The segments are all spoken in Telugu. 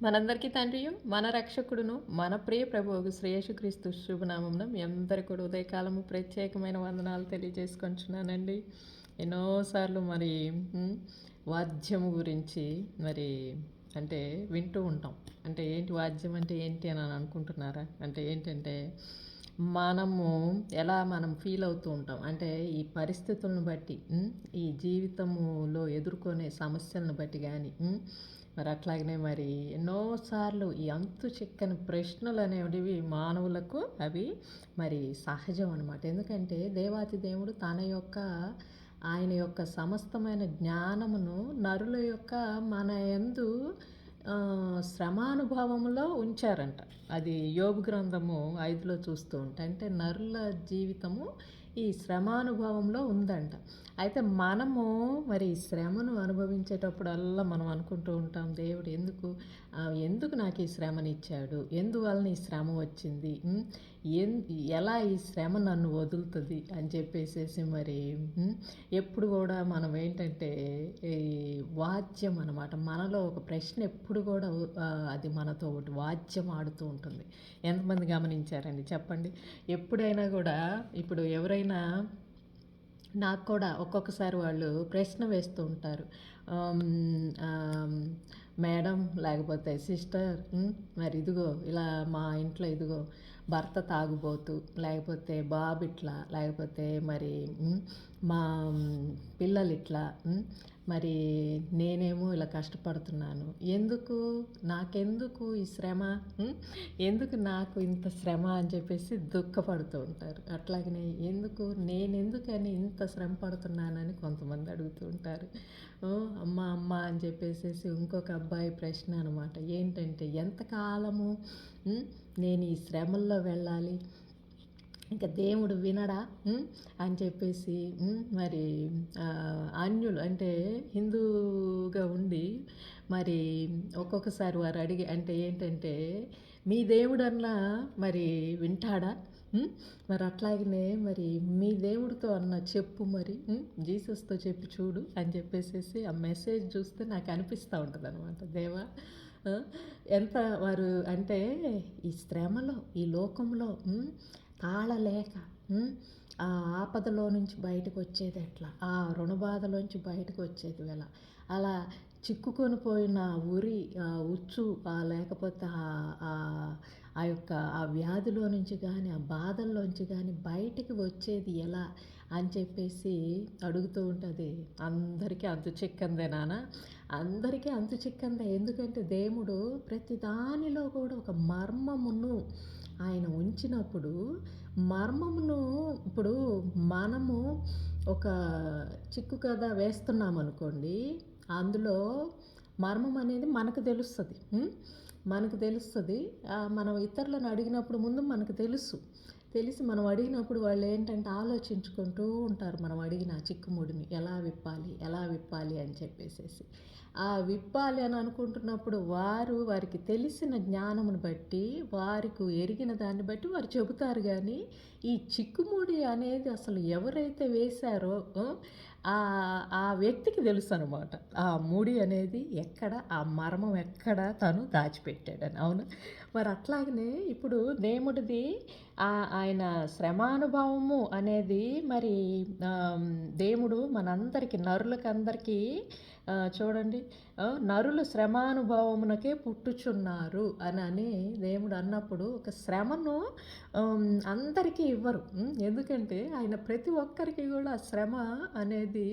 మనందరికీ తండ్రియు, మన రక్షకుడును, మన ప్రియ ప్రభువుకు శ్రీ యేసుక్రీస్తు శుభనామమున మీ అందరికీ కూడా ఉదయకాలము ప్రత్యేకమైన వందనాలు తెలియజేసుకుంటున్నానండి. ఎన్నోసార్లు మరి వాద్యము గురించి మరి అంటే వింటూ ఉంటాం. అంటే ఏంటి వాద్యం అంటే ఏంటి అని అనుకుంటున్నారా? అంటే ఏంటంటే మనము ఎలా మనం ఫీల్ అవుతూ ఉంటాం అంటే ఈ పరిస్థితులను బట్టి ఈ జీవితములో ఎదుర్కొనే సమస్యలను బట్టి కానీ మరి అట్లాగనే మరి ఎన్నోసార్లు ఈ అంతు చిక్కని ప్రశ్నలు అనేటివి మానవులకు అవి మరి సహజం అనమాట. ఎందుకంటే దేవాతి దేవుడు ఆయన యొక్క సమస్తమైన జ్ఞానమును నరుల యొక్క మన యందు శ్రమానుభవములో ఉంచారంట. అది యోబు గ్రంథము 5లో చూస్తూ ఉంటే అంటే నరుల జీవితము ఈ శ్రమానుభవంలో ఉందంట. అయితే మనము మరి శ్రమను అనుభవించేటప్పుడల్లా మనం అనుకుంటూ ఉంటాం, దేవుడు ఎందుకు నాకు ఈ శ్రమనిచ్చాడు, ఎందువలన ఈ శ్రమ వచ్చింది, ఎలా ఈ శ్రమ నన్ను వదులుతుంది అని చెప్పేసేసి మరి ఎప్పుడు కూడా మనం ఏంటంటే ఈ వాద్యం అనమాట. మనలో ఒక ప్రశ్న ఎప్పుడు కూడా అది మనతో ఒకటి వాద్యం ఆడుతూ ఉంటుంది. ఎంతమంది గమనించారండి చెప్పండి? ఎప్పుడైనా కూడా ఇప్పుడు ఎవరైనా నాకు కూడా ఒక్కొక్కసారి వాళ్ళు ప్రశ్న వేస్తూ ఉంటారు, మేడం లేకపోతే సిస్టర్, మరి ఇదిగో ఇలా మా ఇంట్లో ఇదిగో భర్త తాగుబోతు, లేకపోతే బాబు ఇట్లా, లేకపోతే మరి మా పిల్లలు ఇట్లా, మరి నేనేమో ఇలా కష్టపడుతున్నాను, నాకెందుకు ఈ శ్రమ, ఎందుకు నాకు ఇంత శ్రమ అని చెప్పేసి దుఃఖపడుతూ ఉంటారు. అట్లాగనే నేనెందుకని ఇంత శ్రమ పడుతున్నానని కొంతమంది అడుగుతూ ఉంటారు. అమ్మ అని చెప్పేసేసి ఇంకొక అబ్బాయి ప్రశ్న అనమాట. ఏంటంటే ఎంతకాలము నేను ఈ శ్రమల్లో వెళ్ళాలి, ఇంకా దేవుడు వినడా అని చెప్పేసి మరి అన్యులు అంటే హిందూగా ఉండి మరి ఒక్కొక్కసారి వారు అడిగి అంటే ఏంటంటే మీ దేవుడన్నా మరి వింటాడా, మరి అట్లాగనే మరి మీ దేవుడితో అన్న చెప్పు, మరి జీసస్తో చెప్పి చూడు అని చెప్పేసేసి ఆ మెసేజ్ చూస్తే నాకు అనిపిస్తూ ఉంటుంది అనమాట. దేవా, ఎంత వారు అంటే ఈ శ్రమలో ఈ లోకంలో తాళలేక ఆ ఆపదలో నుంచి బయటకు వచ్చేది ఎట్లా, ఆ రుణబాధలోంచి బయటకు వచ్చేది ఎలా, అలా చిక్కుకొని పోయిన ఉచ్చు లేకపోతే ఆ యొక్క ఆ వ్యాధిలో నుంచి కానీ ఆ బాధల్లోంచి కానీ బయటికి వచ్చేది ఎలా అని చెప్పేసి అడుగుతూ ఉంటుంది. అందరికీ అంతు చిక్కందే నాన్న, అందరికీ అంతు చిక్కందే. ఎందుకంటే దేవుడు ప్రతి దానిలో కూడా ఒక మర్మమును ఆయన ఉంచినప్పుడు మర్మమును ఇప్పుడు మనము ఒక చిక్కు కథ వేస్తున్నామనుకోండి, అందులో మర్మం అనేది మనకు తెలుస్తుంది. మనం ఇతరులను అడిగినప్పుడు ముందు మనకు తెలిసి మనం అడిగినప్పుడు వాళ్ళు ఏంటంటే ఆలోచించుకుంటూ ఉంటారు. మనం అడిగిన చిక్కుముడిని ఎలా విప్పాలి అని చెప్పేసేసి ఆ విప్పాలి అని అనుకుంటున్నప్పుడు వారికి తెలిసిన జ్ఞానమును బట్టి వారికి ఎరిగిన దాన్ని బట్టి వారు చెబుతారు. కానీ ఈ చిక్కుముడి అనేది అసలు ఎవరైతే వేశారో ఆ వ్యక్తికి తెలుసు అనమాట. ఆ ముడి అనేది ఎక్కడ, ఆ మర్మం ఎక్కడ తను దాచిపెట్టాడని. అవును, మరి అట్లాగనే ఇప్పుడు దేవుడిది ఆయన శ్రమానుభవము అనేది మరి దేవుడు మనందరికీ నరులకందరికీ చూడండి, నరులు శ్రమానుభవమునకే పుట్టుచున్నారు అని దేవుడు అన్నప్పుడు ఒక శ్రమను అందరికీ ఇవ్వరు. ఎందుకంటే ఆయన ప్రతి ఒక్కరికి కూడా శ్రమ అనేది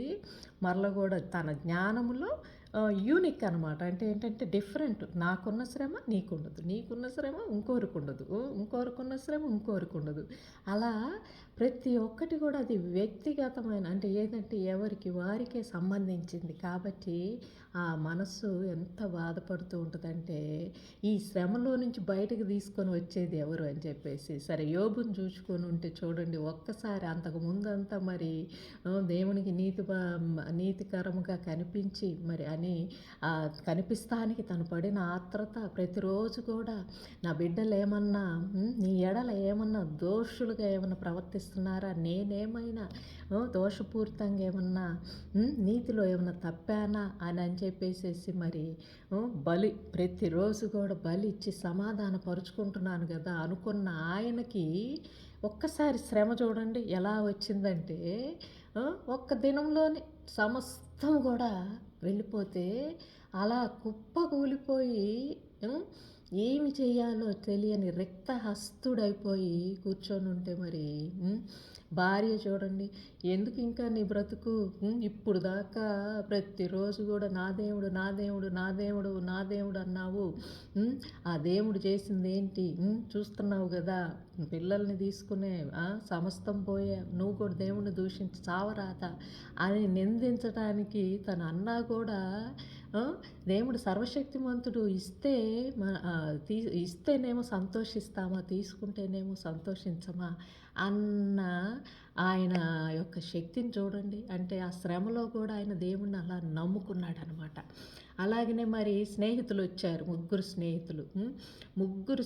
మరల కూడా తన జ్ఞానములో యూనిక్ అనమాట. అంటే ఏంటంటే డిఫరెంట్. నాకున్న శ్రమ నీకుండదు, నీకున్న శ్రమ ఇంకోరికి ఉండదు, ఇంకోరికున్న శ్రమ ఇంకోరికి ఉండదు. అలా ప్రతి ఒక్కటి కూడా అది వ్యక్తిగతమైన అంటే ఏంటంటే ఎవరికి వారికే సంబంధించింది. కాబట్టి ఆ మనస్సు ఎంత బాధపడుతూ ఉంటుందంటే ఈ శ్రమలో నుంచి బయటకు తీసుకొని వచ్చేది ఎవరు అని చెప్పేసి. సరే, యోబుని చూసుకొని ఉంటే చూడండి, ఒక్కసారి అంతకు ముందంతా మరి దేవునికి నీతికరముగా కనిపించి మరి కానీ కనిపిస్తానికి తను పడిన ఆత్రత ప్రతిరోజు కూడా నా బిడ్డలు ఏమన్నా నీ ఎడల ఏమన్నా దోషులుగా ఏమన్నా ప్రవర్తిస్తున్నారా, నేనేమైనా దోషపూరితంగా ఏమన్నా నీతిలో ఏమన్నా తప్పానా అని చెప్పేసేసి మరి బలి ప్రతిరోజు కూడా బలి ఇచ్చి సమాధాన పరుచుకుంటున్నాను కదా అనుకున్న ఆయనకి ఒక్కసారి శ్రమ చూడండి ఎలా వచ్చిందంటే ఒక్క దినంలోనే సమస్తం కూడా వెళ్ళిపోతే అలా కుప్పకూలిపోయి ఏమి చేయాలో తెలియని రిక్తహస్తుడైపోయి కూర్చొని ఉంటే మరి భార్య చూడండి, ఎందుకు ఇంకా నీ బ్రతుకు, ఇప్పుడు దాకా ప్రతిరోజు కూడా నా దేవుడు నా దేవుడు నా దేవుడు నా దేవుడు అన్నావు, ఆ దేవుడు చేసింది ఏంటి, చూస్తున్నావు కదా పిల్లల్ని తీసుకునే సమస్తం పోయా, నువ్వు కూడా దేవుడిని దూషించి చావరాదా అని నిందించడానికి తను అన్నా కూడా దేవుడు సర్వశక్తిమంతుడు ఇస్తేనేమో సంతోషిస్తామా, తీసుకుంటేనేమో సంతోషించమా అన్న ఆయన యొక్క శక్తిని చూడండి. అంటే ఆ శ్రమలో కూడా ఆయన దేవుణ్ణి అలా నమ్ముకున్నాడు అనమాట. అలాగనే మరి స్నేహితులు వచ్చారు, ముగ్గురు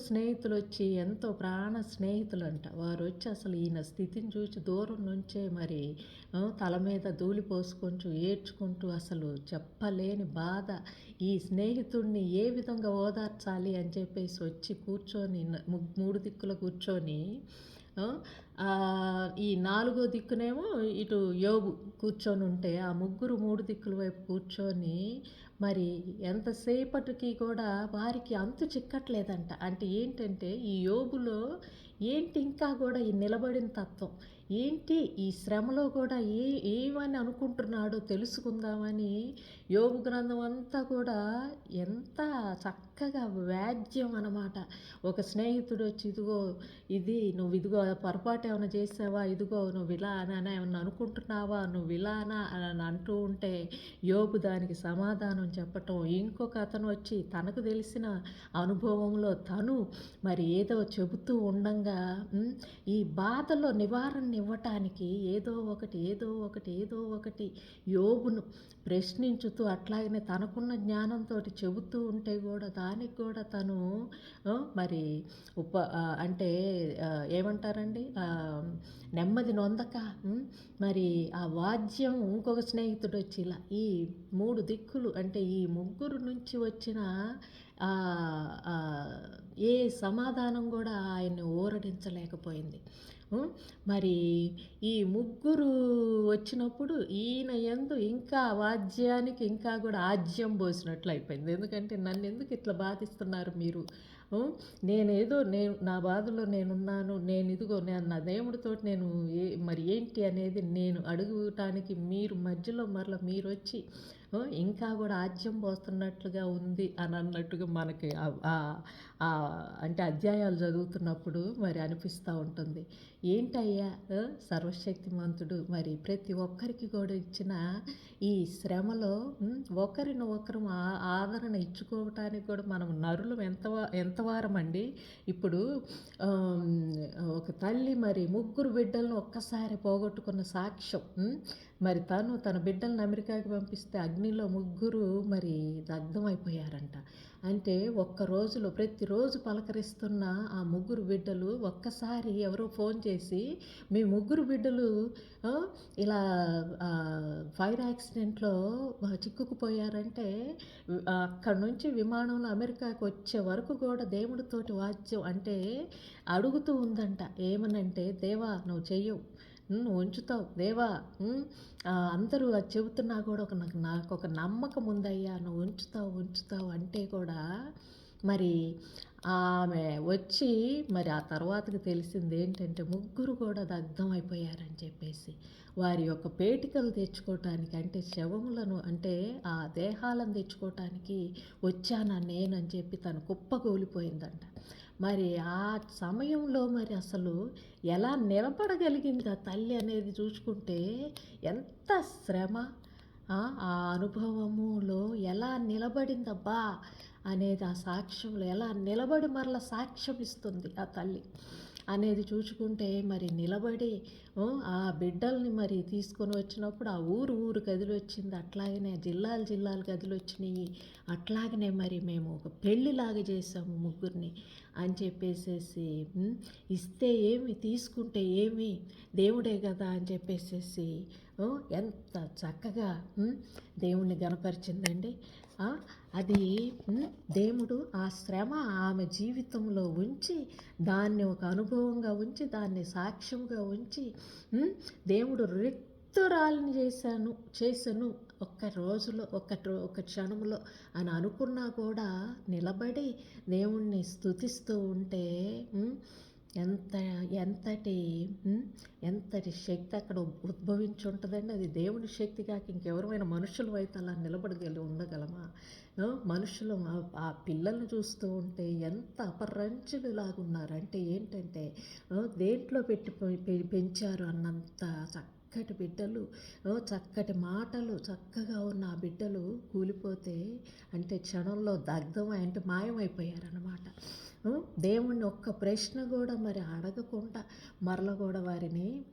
స్నేహితులు వచ్చి ఎంతో ప్రాణ స్నేహితులు అంట. వారు వచ్చి అసలు ఈయన స్థితిని చూసి దూరం నుంచే మరి తల మీద ధూళి పోసుకుంటూ ఏడ్చుకుంటూ అసలు చెప్పలేని బాధ, ఈ స్నేహితుడిని ఏ విధంగా ఓదార్చాలి అని చెప్పేసి వచ్చి కూర్చొని మూడు దిక్కులు కూర్చొని ఈ నాలుగో దిక్కునేమో ఇటు యోబు కూర్చొని ఉంటే ఆ ముగ్గురు మూడు దిక్కుల వైపు కూర్చొని మరి ఎంతసేపటికి కూడా వారికి అంతు చిక్కట్లేదంట. అంటే ఏంటంటే ఈ యోబులో ఏంటి ఇంకా కూడా ఈ నిలబడిన తత్వం ఏంటి, ఈ శ్రమలో కూడా ఏమని అనుకుంటున్నాడో తెలుసుకుందామని యోబు గ్రంథం అంతా కూడా ఎంత చక్కగా వ్యాజ్యం అన్నమాట. ఒక స్నేహితుడు వచ్చి ఇదిగో ఇదిగో పొరపాటు ఏమైనా చేసావా, ఇదిగో నువ్వు ఇలా అని ఏమన్నా అనుకుంటున్నావా, నువ్వు ఇలానా అని అంటూ ఉంటే యోబు దానికి సమాధానం చెప్పటం, ఇంకొక అతను వచ్చి తనకు తెలిసిన అనుభవంలో తను మరి ఏదో చెబుతూ ఉండంగా ఈ బాధలో నివారణ ఇవ్వటానికి ఏదో ఒకటి యోబును ప్రశ్నించుతూ అట్లాగనే తనకున్న జ్ఞానంతో చెబుతూ ఉంటే కూడా దానికి కూడా తను మరి అంటే ఏమంటారండి, నెమ్మది నొందక మరి ఆ వాద్యం ఇంకొక స్నేహితుడు వచ్చి ఇలా ఈ మూడు దిక్కులు అంటే ఈ ముగ్గురు నుంచి వచ్చిన ఏ సమాధానం కూడా ఆయన్ని ఊరడించలేకపోయింది. మరి ఈ ముగ్గురు వచ్చినప్పుడు ఈయన యందు ఇంకా వాద్యానికి ఇంకా కూడా ఆజ్యం పోసినట్లు అయిపోయింది. ఎందుకంటే నన్ను ఎందుకు ఇట్లా బాధిస్తున్నారు మీరు, నేను నా బాధలో నేనున్నాను, ఇదిగో నా దేవుడితోటి నేను మరి ఏంటి అనేది నేను అడుగుటానికి మీరు మధ్యలో మరలా మీరు వచ్చి ఇంకా కూడా ఆజ్యం పోస్తున్నట్లుగా ఉంది అని అన్నట్టుగా మనకి అంటే అధ్యాయాలు చదువుతున్నప్పుడు మరి అనిపిస్తూ ఉంటుంది. ఏంటయ్యా సర్వశక్తిమంతుడు మరి ప్రతి ఒక్కరికి కూడా ఇచ్చిన ఈ శ్రమలో ఒకరిని ఒకరు ఆదరణ ఇచ్చుకోవటానికి కూడా మనం నరులు ఎంతవారం అండి. ఇప్పుడు ఒక తల్లి మరి ముగ్గురు బిడ్డలను ఒక్కసారి పోగొట్టుకున్న సాక్ష్యం, మరి తన బిడ్డలను అమెరికాకి పంపిస్తే అగ్నిలో ముగ్గురు మరి దగ్ధమైపోయారంట. అంటే ఒక్కరోజులో ప్రతిరోజు పలకరిస్తున్న ఆ ముగ్గురు బిడ్డలు ఒక్కసారి ఎవరో ఫోన్ చేసి మీ ముగ్గురు బిడ్డలు ఇలా ఫైర్ యాక్సిడెంట్లో చిక్కుకుపోయారంటే అక్కడ నుంచి విమానంలో అమెరికాకి వచ్చే వరకు కూడా దేవుడితోటి వాద్యం అంటే అడుగుతూ ఉందంట. ఏమనంటే దేవా నువ్వు చెయ్యవు, నువ్వు ఉంచుతావు దేవా, అందరూ అది చెబుతున్నా కూడా నాకు ఒక నమ్మకం ఉందయ్యా, నువ్వు ఉంచుతావు అంటే కూడా మరి ఆమె వచ్చి మరి ఆ తర్వాతకి తెలిసింది ఏంటంటే ముగ్గురు కూడా దగ్ధం అయిపోయారని చెప్పేసి వారి యొక్క పేటికలు తెచ్చుకోవటానికి అంటే శవములను అంటే ఆ దేహాలను తెచ్చుకోవటానికి వచ్చానా నేనని చెప్పి తను కుప్పకూలిపోయిందంట. మరి ఆ సమయంలో మరి అసలు ఎలా నిలబడగలిగింది ఆ తల్లి అనేది చూసుకుంటే ఎంత శ్రమ, ఆ అనుభవములో ఎలా నిలబడిందబ్బా అనేది ఆ సాక్ష్యంలో ఎలా నిలబడి మరలా సాక్ష్యం ఇస్తుంది ఆ తల్లి. అనేది చూసుకుంటే మరి నిలబడి ఆ బిడ్డల్ని మరి తీసుకొని వచ్చినప్పుడు ఆ ఊరు కదిలొచ్చింది. అట్లాగనే జిల్లాలు కదిలొచ్చినాయి. అట్లాగనే మరి మేము ఒక పెళ్ళిలాగా చేసాము ముగ్గురిని అని చెప్పేసేసి ఇస్తే ఏమి తీసుకుంటే ఏమి దేవుడే కదా అని చెప్పేసేసి ఎంత చక్కగా దేవుణ్ణి గనపరిచిందండి. అది దేవుడు ఆ శ్రమ ఆమె జీవితంలో ఉంచి దాన్ని ఒక అనుభవంగా ఉంచి దాన్ని సాక్ష్యంగా ఉంచి దేవుడు రిక్తురాలిని చేశాను ఒక్క రోజులో ఒక క్షణంలో అని అనుకున్నా కూడా నిలబడి దేవుణ్ణి స్తుతిస్తూ ఉంటే ఎంత ఎంతటి ఎంతటి శక్తి అక్కడ ఉద్భవించి ఉంటుందండి. అది దేవుని శక్తి కాక ఇంకెవరైనా మనుషులు అయితే అలా ఉండగలమా? మనుషులు ఆ పిల్లల్ని చూస్తూ ఉంటే ఎంత అపరంచులులాగున్నారంటే ఏంటంటే దేంట్లో పెట్టి పెంచారు అన్నంత చక్కటి బిడ్డలు, చక్కటి మాటలు చక్కగా ఉన్న ఆ బిడ్డలు కూలిపోతే అంటే క్షణంలో దగ్ధమై అంటే మాయమైపోయారన్నమాట. దేవుణ్ణి ఒక్క ప్రశ్న కూడా మరి అడగకుండా మరల కూడా వారిని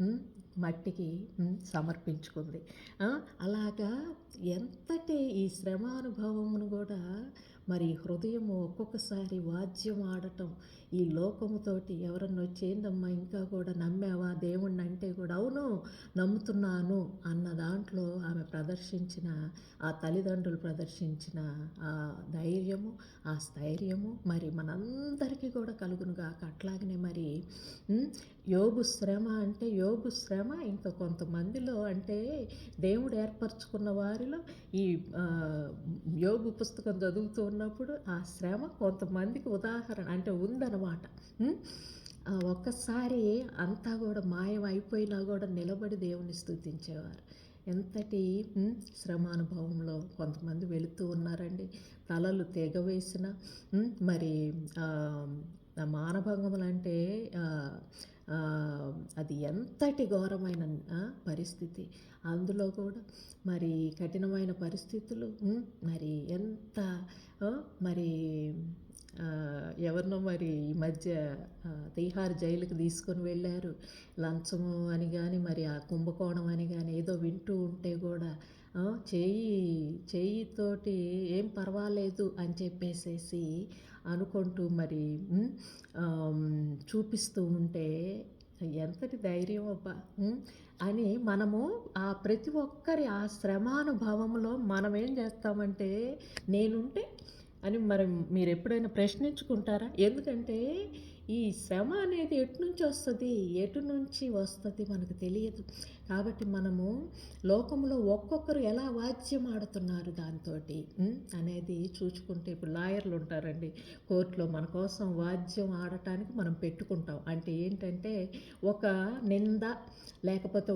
మట్టికి సమర్పించుకుంది. అలాగా ఎంతటి ఈ శ్రమానుభవమును కూడా మరి హృదయము ఒక్కొక్కసారి వాద్యం ఆడటం ఈ లోకముతోటి ఎవరన్నా వచ్చి ఏందమ్మా ఇంకా కూడా నమ్మావా దేవుణ్ణి అంటే కూడా అవును నమ్ముతున్నాను అన్న దాంట్లో ఆమె ప్రదర్శించిన ఆ తల్లిదండ్రులు ప్రదర్శించిన ఆ ధైర్యము ఆ స్థైర్యము మరి మనందరికీ కూడా కలుగునుగాక. అట్లాగనే మరి యోబు శ్రమ ఇంకా కొంతమందిలో అంటే దేవుడు ఏర్పరచుకున్న వారిలో ఈ యోబు పుస్తకం చదువుతూ ఉన్నప్పుడు ఆ శ్రమ కొంతమందికి ఉదాహరణ అంటే ఉందన్నమాట. ఒక్కసారి అంతా కూడా మాయం అయిపోయినా కూడా నిలబడి దేవుని స్తుతించేవారు. ఎంతటి శ్రమానుభవంలో కొంతమంది వెళుతూ ఉన్నారండి. తలలు తెగవేసిన మరి మానభంగములు అంటే అది ఎంతటి ఘోరమైన పరిస్థితి. అందులో కూడా మరి కఠినమైన పరిస్థితులు మరి ఎంత మరి ఎవరినో మరి ఈ మధ్య తీహార్ జైలుకి తీసుకొని వెళ్ళారు. లంచము అని కానీ మరి ఆ కుంభకోణం అని కానీ ఏదో వింటూ ఉంటే కూడా చేయితోటి ఏం పర్వాలేదు అని చెప్పేసేసి అనుకుంటూ మరి చూపిస్తూ ఉంటే ఎంతటి ధైర్యం అబ్బా అని మనము ఆ ప్రతి ఒక్కరి ఆ శ్రమానుభవంలో మనం ఏం చేస్తామంటే నేనుంటే అని మరి మీరు ఎప్పుడైనా ప్రశ్నించుకుంటారా? ఎందుకంటే ఈ శ్రమ అనేది ఎటు నుంచి వస్తుంది మనకు తెలియదు. కాబట్టి మనము లోకంలో ఒక్కొక్కరు ఎలా వాద్యం ఆడుతున్నారు దాంతో అనేది చూసుకుంటే ఇప్పుడు లాయర్లు ఉంటారండి కోర్టులో మన కోసం వాద్యం ఆడటానికి మనం పెట్టుకుంటాం. అంటే ఏంటంటే ఒక నింద లేకపోతే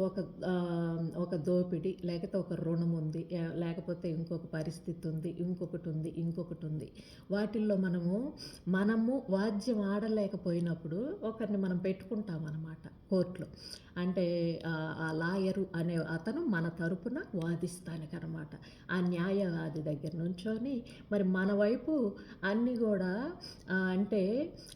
ఒక దోపిడి లేకపోతే ఒక రుణం ఉంది లేకపోతే ఇంకొక పరిస్థితి ఉంది ఇంకొకటి ఉంది వాటిల్లో మనము వాద్యం ఆడలేకపోయినప్పుడు ఒకరిని మనం పెట్టుకుంటాం అన్నమాట కోర్టులో. అంటే ఆ లాయరు అనే అతను మన తరపున వాదిస్తానికనమాట. ఆ న్యాయవాది దగ్గర నుంచొని మరి మన వైపు అన్నీ కూడా అంటే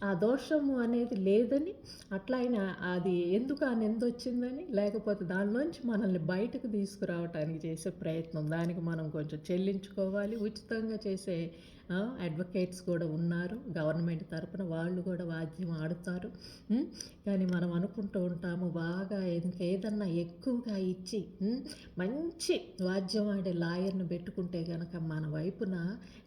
ఆ దోషము అనేది లేదని అట్లా అయినా అది ఎందుకు ఆ నిందొచ్చిందని లేకపోతే దానిలోంచి మనల్ని బయటకు తీసుకురావటానికి చేసే ప్రయత్నం దానికి మనం కొంచెం చెల్లించుకోవాలి. ఉచితంగా చేసే అడ్వకేట్స్ కూడా ఉన్నారు గవర్నమెంట్ తరపున, వాళ్ళు కూడా వాద్యం ఆడుతారు. కానీ మనం అనుకుంటూ ఉంటాము బాగా ఇంకేదన్నా ఎక్కువగా ఇచ్చి మంచి వాద్యం ఆడే లాయర్ని పెట్టుకుంటే కనుక మన వైపున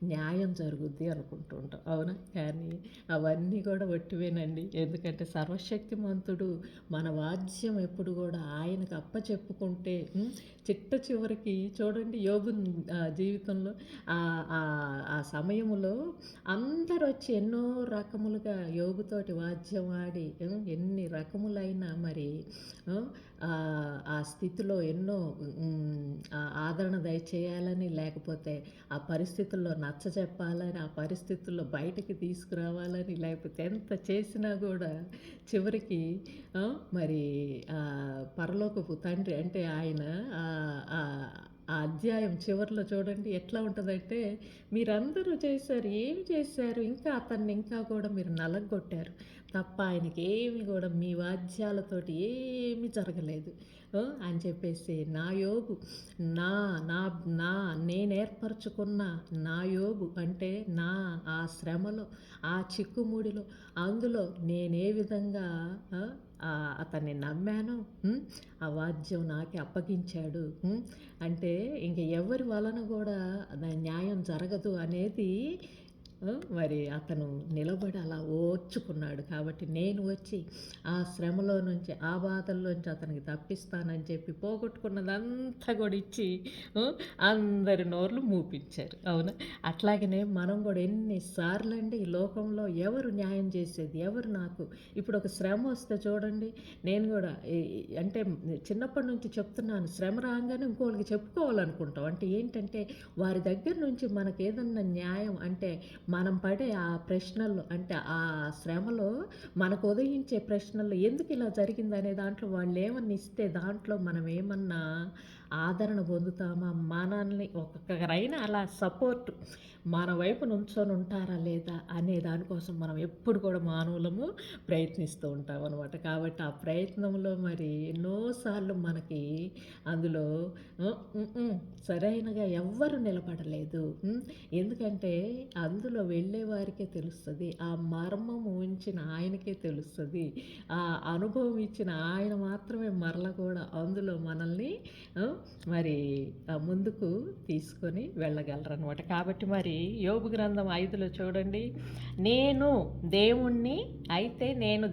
న్యాయం జరుగుద్ది అనుకుంటూ ఉంటాం. అవునా? కానీ అవన్నీ కూడా ఒట్టివేనండి. ఎందుకంటే సర్వశక్తిమంతుడు మన వాద్యం ఎప్పుడు కూడా ఆయనకు అప్పచెప్పుకుంటే చిట్ట చివరికి చూడండి యోబు జీవితంలో ఆ సమయంలో అందరూ వచ్చి ఎన్నో రకములుగా యోబుతోటి వాద్యం ఆడి ఎన్ని రకములైన మరి ఆ స్థితిలో ఎన్నో ఆదరణ దయచేయాలని లేకపోతే ఆ పరిస్థితుల్లో నచ్చజెప్పాలని ఆ పరిస్థితుల్లో బయటికి తీసుకురావాలని లేకపోతే ఎంత చేసినా కూడా చివరికి మరి పరలోకపు తండ్రి అంటే ఆయన ఆ అధ్యాయం చివరిలో చూడండి ఎట్లా ఉంటుందంటే మీరందరూ చేశారు ఏం చేశారు ఇంకా అతన్ని ఇంకా కూడా మీరు నలగొట్టారు తప్ప ఆయనకేమి కూడా మీ వాద్యాలతోటి ఏమీ జరగలేదు అని చెప్పేసి నా యోబు నా నా నా నేనేర్పరచుకున్న నా యోబు అంటే నా ఆ శ్రమలో ఆ చిక్కుముడిలో అందులో నేనే విధంగా అతన్ని నమ్మాను, ఆ వాద్యం నాకే అప్పగించాడు. అంటే ఇంక ఎవరి వలన కూడా న్యాయం జరగదు అనేది మరి అతను నిలబడి అలా ఓర్చుకున్నాడు. కాబట్టి నేను వచ్చి ఆ శ్రమలో నుంచి ఆ బాధల్లోంచి అతనికి తప్పిస్తానని చెప్పి పోగొట్టుకున్నదంతా కూడా ఇచ్చి అందరి నోర్లు మూపించారు. అవునా? అట్లాగనే మనం కూడా ఎన్నిసార్లు అండి ఈ లోకంలో ఎవరు న్యాయం చేసేది, ఎవరు నాకు ఇప్పుడు ఒక శ్రమ వస్తే చూడండి, నేను కూడా అంటే చిన్నప్పటి నుంచి చెప్తున్నాను, శ్రమ రాగానే ఇంకోళ్ళకి చెప్పుకోవాలనుకుంటాం. అంటే ఏంటంటే వారి దగ్గర నుంచి మనకు ఏదన్నా న్యాయం అంటే మనం పడే ఆ ప్రశ్నల్లో అంటే ఆ శ్రమలో మనకు ఉదయించే ప్రశ్నల్లో ఎందుకు ఇలా జరిగిందనే దాంట్లో వాళ్ళు ఏమన్నా ఇస్తే దాంట్లో మనం ఏమన్నా ఆదరణ పొందుతామా, మనల్ని ఒక్కొక్కరైనా అలా సపోర్ట్ మన వైపు నుంచొని ఉంటారా లేదా అనే దానికోసం మనం ఎప్పుడు కూడా మానవులము ప్రయత్నిస్తూ ఉంటాం అనమాట. కాబట్టి ఆ ప్రయత్నంలో మరి ఎన్నోసార్లు మనకి అందులో సరైనగా ఎవ్వరు నిలబడలేదు. ఎందుకంటే అందులో వెళ్ళే వారికే తెలుస్తుంది, ఆ మర్మము ఉంచిన ఆయనకే తెలుస్తుంది, ఆ అనుభవం ఇచ్చిన ఆయన మాత్రమే మరల కూడా అందులో మనల్ని మరి ముందుకు తీసుకొని వెళ్ళగలరు అనమాట. కాబట్టి మరి యోబు గ్రంథం 5లో చూడండి, నేను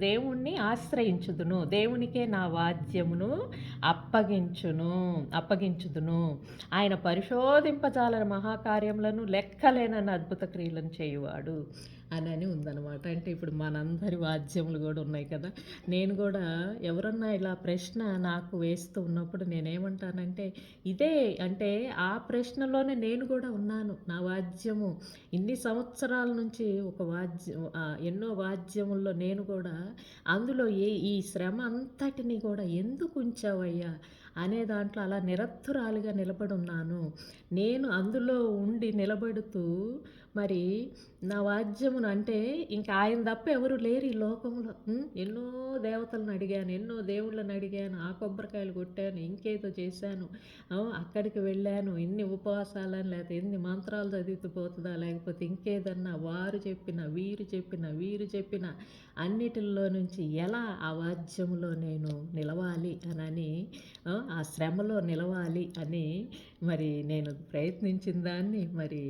దేవుణ్ణి ఆశ్రయించుదును, దేవునికే నా వాద్యమును అప్పగించుదును, ఆయన పరిశోధింపజాలని మహాకార్యములను లెక్కలేనని అద్భుత క్రియలను చేయువాడు అని ఉందన్నమాట. అంటే ఇప్పుడు మనందరి వాద్యములు కూడా ఉన్నాయి కదా. నేను కూడా ఎవరన్నా ఇలా ప్రశ్న నాకు వేస్తూ ఉన్నప్పుడు నేనేమంటానంటే ఇదే అంటే ఆ ప్రశ్నలోనే నేను కూడా ఉన్నాను. నా వాద్యము ఇన్ని సంవత్సరాల నుంచి ఒక వాద్యం ఎన్నో వాద్యముల్లో నేను కూడా అందులో ఈ శ్రమ అంతటిని కూడా ఎందుకు ఉంచావయ్యా అనే దాంట్లో అలా నిరత్తురాలుగా నిలబడి ఉన్నాను. నేను అందులో ఉండి నిలబడుతూ మరి నా వాద్యమును అంటే ఇంకా ఆయన తప్ప ఎవరు లేరు ఈ లోకంలో. ఎన్నో దేవతలను అడిగాను, ఎన్నో దేవుళ్ళని అడిగాను, ఆ కొబ్బరికాయలు కొట్టాను, ఇంకేదో చేశాను, అక్కడికి వెళ్ళాను, ఇన్ని ఉపవాసాలని లేకపోతే ఎన్ని మంత్రాలు చదివితే పోతుందా, లేకపోతే ఇంకేదన్నా వారు చెప్పిన వీరు చెప్పిన అన్నిటిల్లో నుంచి ఎలా ఆ వాద్యములో నేను నిలవాలి అని ఆ శ్రమలో నిలవాలి అని మరి నేను ప్రయత్నించిన దాన్ని మరి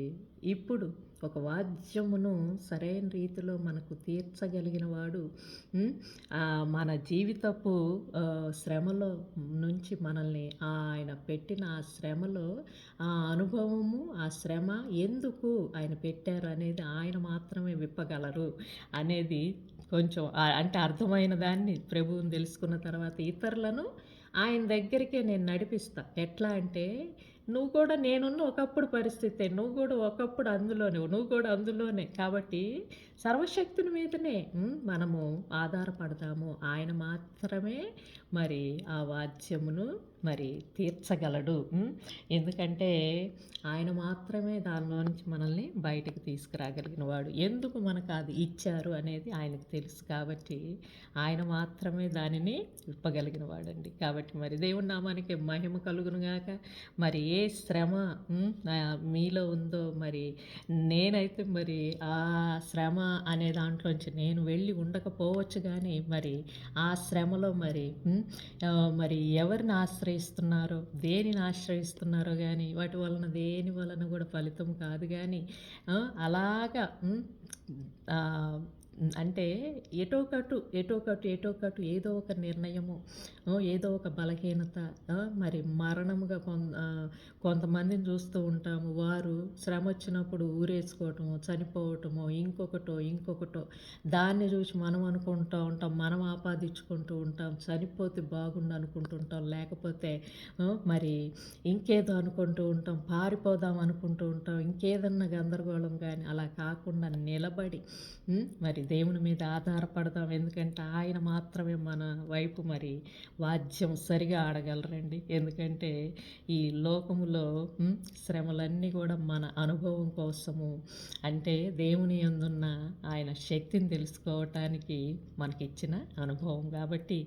ఇప్పుడు ఒక వాద్యమును సరైన రీతిలో మనకు తీర్చగలిగిన వాడు, మన జీవితపు శ్రమలో నుంచి మనల్ని ఆయన పెట్టిన ఆ శ్రమలో ఆ అనుభవము, ఆ శ్రమ ఎందుకు ఆయన పెట్టారు అనేది ఆయన మాత్రమే విప్పగలరు అనేది కొంచెం అంటే అర్థమైన దాన్ని ప్రభువుని తెలుసుకున్న తర్వాత ఇతరులను ఆయన దగ్గరికే నేను నడిపిస్తా. ఎట్లా అంటే నువ్వు కూడా నేనున్న ఒకప్పుడు పరిస్థితే, నువ్వు కూడా ఒకప్పుడు నువ్వు కూడా అందులోనే. కాబట్టి సర్వశక్తుని మీదనే మనము ఆధారపడతాము. ఆయన మాత్రమే మరి ఆ వాద్యమును మరి తీర్చగలడు. ఎందుకంటే ఆయన మాత్రమే దానిలో నుంచి మనల్ని బయటకు తీసుకురాగలిగిన వాడు. ఎందుకు మనకు అది ఇచ్చారు అనేది ఆయనకు తెలుసు. కాబట్టి ఆయన మాత్రమే దానిని విప్పగలిగిన వాడండి. కాబట్టి మరి దేవుని నామానికి మహిమ కలుగునుగాక. మరి ఏ శ్రమ మీలో ఉందో మరి నేనైతే మరి ఆ శ్రమ అనే దాంట్లోంచి నేను వెళ్ళి ఉండకపోవచ్చు, కానీ మరి ఆ శ్రమలో మరి ఎవరిని ఆశ్రయిస్తున్నారో, దేనిని ఆశ్రయిస్తున్నారో కానీ వాటి వలన దేని వలన కూడా ఫలితం కాదు. కానీ అలాగా అంటే ఎటో కటు ఏదో ఒక నిర్ణయము, ఏదో ఒక బలహీనత, మరి మరణముగా కొంతమందిని చూస్తూ ఉంటాము. వారు శ్రమ వచ్చినప్పుడు ఊరేసుకోవటము, చనిపోవటము, ఇంకొకటో దాన్ని చూసి మనం అనుకుంటూ ఉంటాం, మనం ఆపాదించుకుంటూ ఉంటాం, చనిపోతే బాగుండు అనుకుంటుంటాం, లేకపోతే మరి ఇంకేదో అనుకుంటూ ఉంటాం, పారిపోదాం అనుకుంటూ ఉంటాం, ఇంకేదన్నా గందరగోళం. కానీ అలా కాకుండా నిలబడి మరి దేవుని మీద ఆధారపడదాం. ఎందుకంటే ఆయన మాత్రమే మన వైపు మరి వాద్యం సరిగా ఆడగలరండి. ఎందుకంటే ఈ లోకములో శ్రమలన్నీ కూడా మన అనుభవం కోసము, అంటే దేవుని యందున్న ఆయన శక్తిని తెలుసుకోవటానికి మనకిచ్చిన అనుభవం కాబట్టి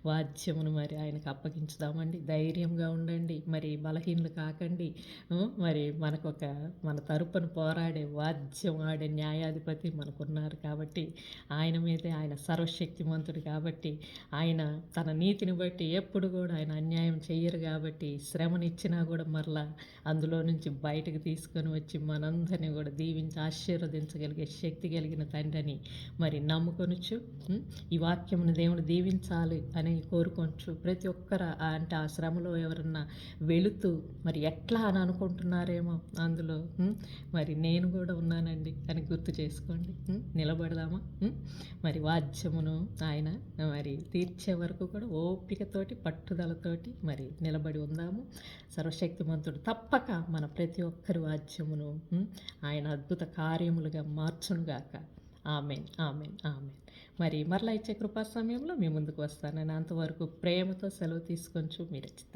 వాద్యమును మరి ఆయనకు అప్పగించుదామండి. ధైర్యంగా ఉండండి, మరి బలహీనలు కాకండి. మరి మన తరపున పోరాడే వాద్యం ఆడే న్యాయాధిపతి మనకున్నారు కాబట్టి ఆయన మీదే, ఆయన సర్వశక్తిమంతుడు కాబట్టి ఆయన తన నీతిని బట్టి ఎప్పుడు కూడా ఆయన అన్యాయం చెయ్యరు కాబట్టి శ్రమనిచ్చినా కూడా మరలా అందులో నుంచి బయటకు తీసుకొని వచ్చి మనందరినీ కూడా దీవించి ఆశీర్వదించగలిగే శక్తి కలిగిన తండ్రిని మరి నమ్ముకొనొచ్చు. ఈ వాక్యమును దేవుడు దీవించాలి అని కోరుకోవచ్చు. ప్రతి ఒక్కరు అంటే ఆ శ్రమలో ఎవరన్నా వెళుతూ మరి ఎట్లా అని అనుకుంటున్నారేమో అందులో మరి నేను కూడా ఉన్నానండి అని గుర్తు చేసుకోండి. నిలబడదామా? మరి వాద్యమును ఆయన మరి తీర్చే వరకు కూడా ఓపికతోటి పట్టుదలతోటి మరి నిలబడి ఉందాము. సర్వశక్తిమంతుడు తప్పక మన ప్రతి ఒక్కరి వాద్యమును ఆయన అద్భుత కార్యములుగా మార్చునుగాక. Amen, amen, amen. మరి మరలా ఇచ్చే కృపా సమయంలో మీ ముందుకు వస్తానని అంతవరకు ప్రేమతో సెలవు తీసుకొంచు మీ రచిత.